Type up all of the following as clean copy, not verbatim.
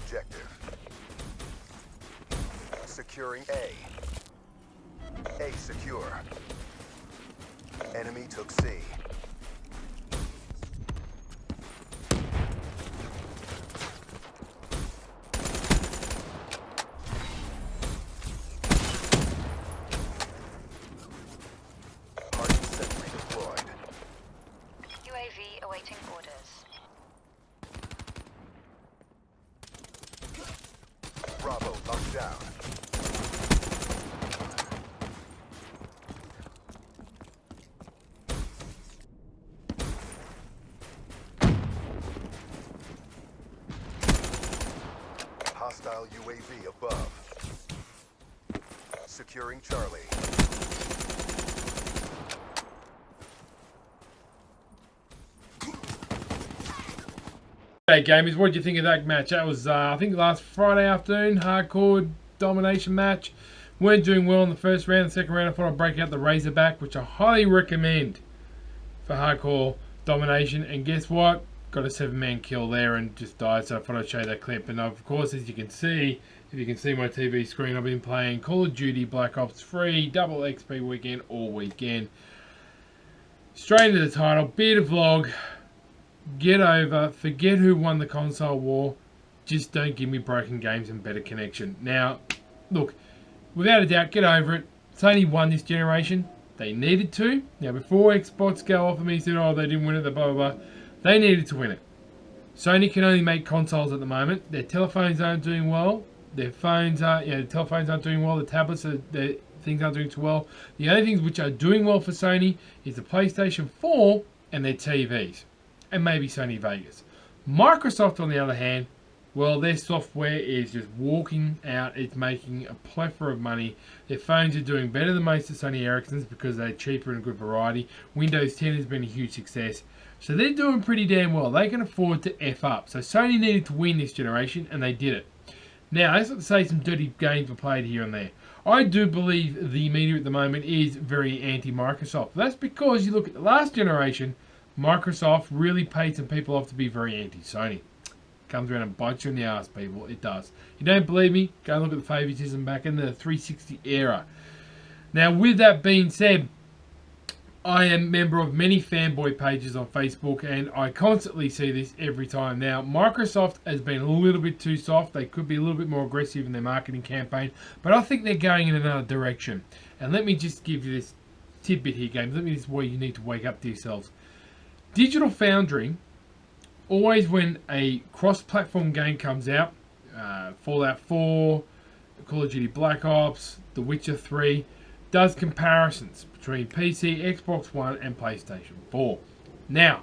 objective. Securing A. A secure. Enemy took C. Party sentry deployed. UAV awaiting orders. Bravo locked down. Hostile UAV above. Securing Charlie. Hey gamers, what did you think of that match? That was, I think last Friday afternoon, hardcore domination match. Weren't doing well in the first round. The second round, I thought I'd break out the Razorback, which I highly recommend for hardcore domination. And guess what? Got a 7-man kill there and just died, so I thought I'd show you that clip. And of course, as you can see, if you can see my TV screen, I've been playing Call of Duty Black Ops 3 double XP weekend all weekend. Straight into the title, beer to vlog. Get over, forget who won the console war. Just don't give me broken games and better connection. Now, look, without a doubt, get over it. Sony won this generation. They needed to. Now, before Xbox go off of me and said, oh, they didn't win it, blah, blah, blah. They needed to win it. Sony can only make consoles at the moment. Their telephones aren't doing well. Their phones are, the telephones aren't doing well. The tablets, things aren't doing too well. The only things which are doing well for Sony is the PlayStation 4 and their TVs. And maybe Sony Vegas. Microsoft, on the other hand, well, their software is just walking out. It's making a plethora of money. Their phones are doing better than most of Sony Ericsson's because they're cheaper and a good variety. Windows 10 has been a huge success. So they're doing pretty damn well. They can afford to F up. So Sony needed to win this generation, and they did it. Now, let's not say some dirty games were played here and there. I do believe the media at the moment is very anti-Microsoft. That's because you look at the last generation, Microsoft really paid some people off to be very anti-Sony. Comes around and bites you in the ass, people. It does. You don't believe me? Go and look at the favoritism back in the 360 era. Now, with that being said, I am a member of many fanboy pages on Facebook, and I constantly see this every time. Now, Microsoft has been a little bit too soft. They could be a little bit more aggressive in their marketing campaign, but I think they're going in another direction. And let me just give you this tidbit here, games. Let me just where you need to wake up to yourselves. Digital Foundry, always when a cross-platform game comes out, Fallout 4, Call of Duty Black Ops, The Witcher 3, does comparisons between PC, Xbox One, and PlayStation 4. Now,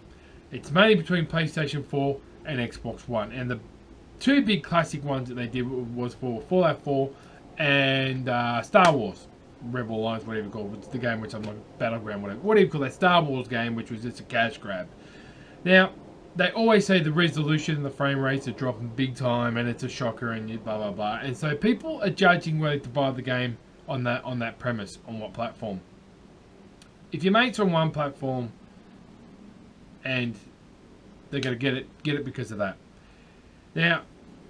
it's mainly between PlayStation 4 and Xbox One, and the two big classic ones that they did was for Fallout 4 and Star Wars. Rebel Alliance, whatever you call it. It's the game which I'm like Battleground, whatever you call that Star Wars game, which was just a cash grab. Now, they always say the resolution and the frame rates are dropping big time, and it's a shocker, and blah blah blah. And so people are judging whether to buy the game on that premise, on what platform. If your mate's on one platform, and they're gonna get it because of that. Now,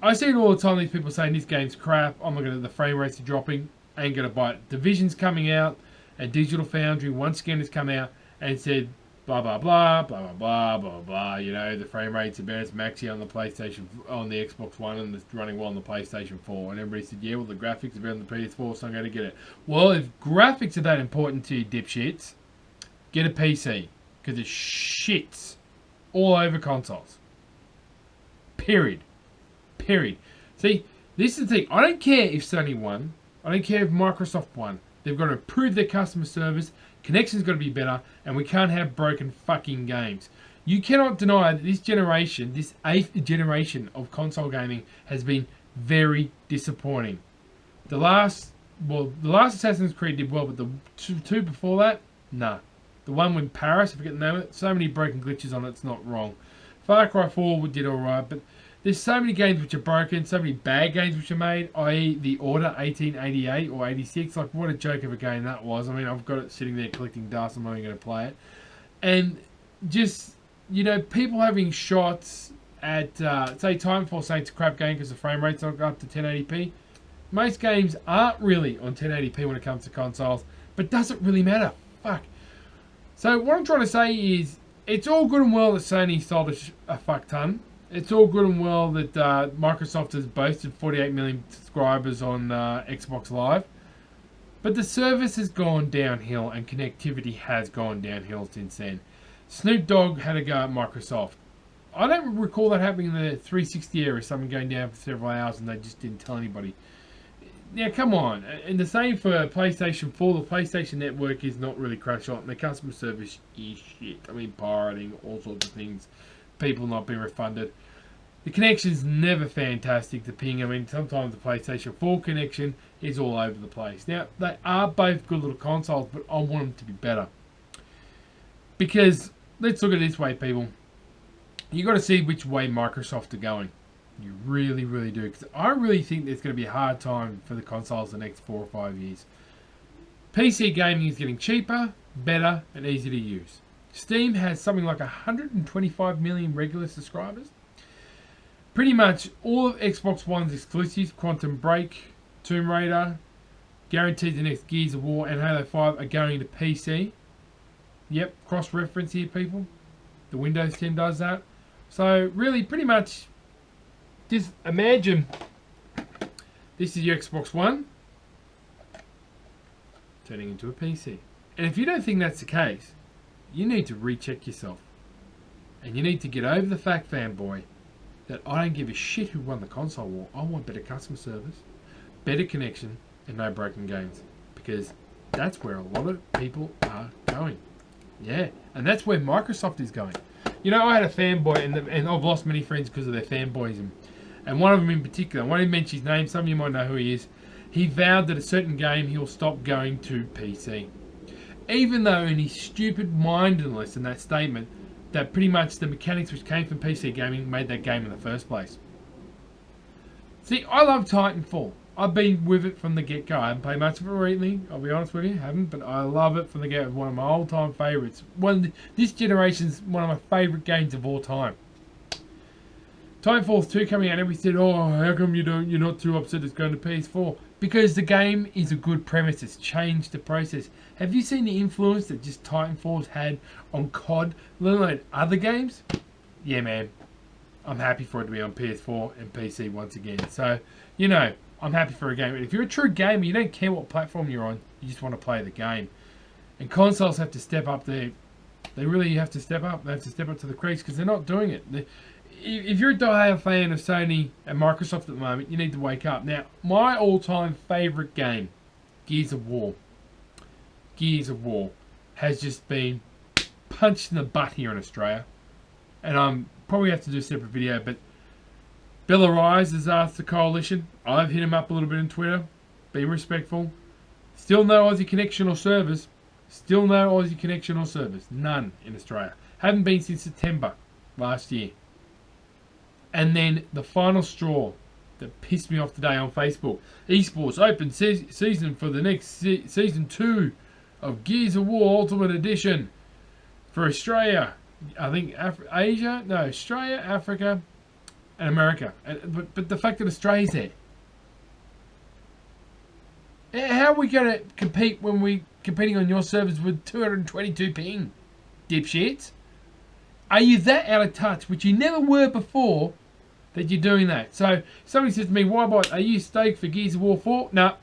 I see it all the time. These people saying this game's crap. I'm not gonna. The frame rates are dropping. Ain't gonna buy it. Division's coming out, and Digital Foundry once again has come out and said blah blah blah blah blah blah blah blah. You know, the frame rates are better. It's maxi on the PlayStation, on the Xbox One, and it's running well on the PlayStation 4. And everybody said, yeah, well the graphics are better on the PS4, so I'm going to get it. Well, if graphics are that important to you dipshits, get a PC because it shits all over consoles. Period. See, this is the thing. I don't care if Sony won. I don't care if Microsoft won. They've got to improve their customer service. Connection's got to be better. And we can't have broken fucking games. You cannot deny that this generation, this 8th generation of console gaming has been very disappointing. The last Assassin's Creed did well, but the two before that, nah. The one with Paris, I forget the name of it, so many broken glitches on it, it's not wrong. Far Cry 4 did alright, but there's so many games which are broken, so many bad games which are made, i.e. The Order 1888 or 86. Like, what a joke of a game that was. I mean, I've got it sitting there collecting dust. I'm not even going to play it. And just, you know, people having shots at, say, Titanfall, saying it's a crap game because the frame rate's not up to 1080p. Most games aren't really on 1080p when it comes to consoles, but doesn't really matter. Fuck. So what I'm trying to say is, it's all good and well that Sony sold a fuck ton. It's all good and well that Microsoft has boasted 48 million subscribers on Xbox Live. But the service has gone downhill and connectivity has gone downhill since then. Snoop Dogg had a go at Microsoft. I don't recall that happening in the 360 era, something going down for several hours and they just didn't tell anybody. Now, come on. And the same for PlayStation 4. The PlayStation Network is not really crash on. The customer service is shit. I mean, pirating, all sorts of things. People not being refunded. The connection's never fantastic, the ping. I mean, sometimes the PlayStation 4 connection is all over the place. Now, they are both good little consoles, but I want them to be better. Because, let's look at it this way, people. You got to see which way Microsoft are going. You really, really do. Because I really think there's going to be a hard time for the consoles the next 4 or 5 years. PC gaming is getting cheaper, better, and easier to use. Steam has something like 125 million regular subscribers. Pretty much all of Xbox One's exclusives, Quantum Break, Tomb Raider, guaranteed the next Gears of War, and Halo 5 are going to PC. Yep, cross-reference here, people. The Windows 10 does that. So, really, pretty much, just imagine this is your Xbox One turning into a PC. And if you don't think that's the case, you need to recheck yourself. And you need to get over the fact, fanboy, that I don't give a shit who won the console war. I want better customer service, better connection, and no broken games. Because that's where a lot of people are going. Yeah, and that's where Microsoft is going. You know, I had a fanboy, and I've lost many friends because of their fanboyism. And one of them in particular, I won't even mention his name, some of you might know who he is. He vowed that a certain game he'll stop going to PC. Even though in his stupid mindedness in that statement, that pretty much the mechanics which came from PC gaming made that game in the first place. See, I love Titanfall. I've been with it from the get-go. I haven't played much of it recently, I'll be honest with you, haven't, but I love it from the get-go. It's one of my all-time favourites. This generation's one of my favourite games of all time. Titanfall 2 coming out and we said, oh, how come you're not too upset it's going to PS4? Because the game is a good premise. It's changed the process. Have you seen the influence that just Titanfall's had on COD, let alone other games? Yeah, man. I'm happy for it to be on PS4 and PC once again. So, you know, I'm happy for a game. If you're a true gamer, you don't care what platform you're on. You just want to play the game. And consoles have to step up there. They really have to step up. They have to step up to the crease because they're not doing it. If you're a die-hard fan of Sony and Microsoft at the moment, you need to wake up. Now, my all-time favourite game, Gears of War. Gears of War has just been punched in the butt here in Australia. And I'm probably have to do a separate video, but Bella Rise has asked the coalition. I've hit him up a little bit on Twitter, being respectful. Still no Aussie connection or servers. Still no Aussie connection or servers. None in Australia. Haven't been since September last year. And then the final straw that pissed me off today on Facebook. Esports open season for the next season 2 of Gears of War Ultimate Edition for Australia. I think Asia? No, Australia, Africa, and America. But the fact that Australia's there. How are we going to compete when we're competing on your servers with 222 ping? Dipshits. Are you that out of touch, which you never were before, that you're doing that? So, somebody says to me, Wybot, are you stoked for Gears of War 4? No.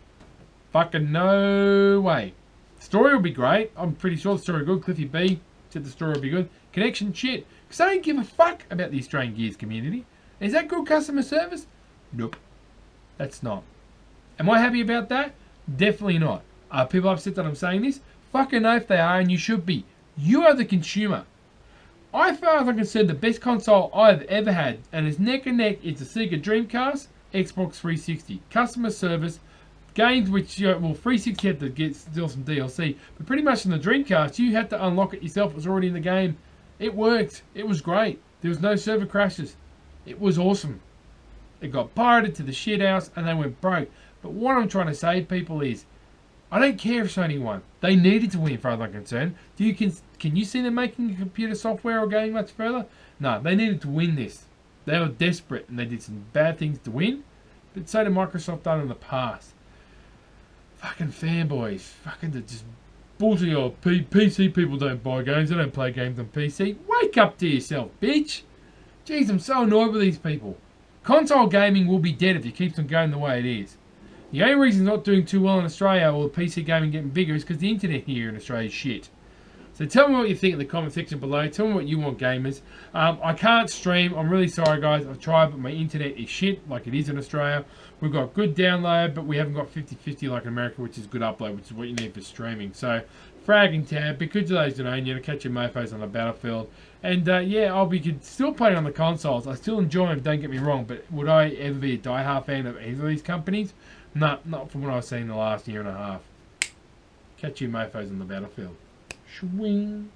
Fucking no way. Story will be great. I'm pretty sure the story will be good. Cliffy B said the story will be good. Connection, shit. Because I don't give a fuck about the Australian Gears community. Is that good customer service? Nope. That's not. Am I happy about that? Definitely not. Are people upset that I'm saying this? Fucking know if they are, and you should be. You are the consumer. As far as I'm concerned, the best console I've ever had, and it's neck and neck, it's a Sega Dreamcast, Xbox 360. Customer service, games which, well, 360 had to get still some DLC, but pretty much in the Dreamcast, you had to unlock it yourself. It was already in the game. It worked. It was great. There was no server crashes. It was awesome. It got pirated to the shit house, and they went broke. But what I'm trying to say, people, is I don't care if Sony won. They needed to win, as far as I'm concerned. Can you see them making computer software or going much further? No, they needed to win this. They were desperate and they did some bad things to win. But so did Microsoft done in the past. Fucking fanboys. Fucking just bullshit. Or PC people don't buy games. They don't play games on PC. Wake up to yourself, bitch. Jeez, I'm so annoyed with these people. Console gaming will be dead if it keeps on going the way it is. The only reason it's not doing too well in Australia or PC gaming getting bigger is because the internet here in Australia is shit. So tell me what you think in the comment section below. Tell me what you want, gamers. I can't stream. I'm really sorry, guys. I've tried, but my internet is shit like it is in Australia. We've got good download, but we haven't got 50-50 like in America, which is good upload, which is what you need for streaming. So, fragging tab. But good to those that own you to catch your mofos on the battlefield. And, yeah, I'll be still playing on the consoles. I still enjoy them, don't get me wrong. But would I ever be a die-hard fan of either of these companies? No, not from what I've seen in the last year and a half. Catch you mofos on the battlefield. Swing.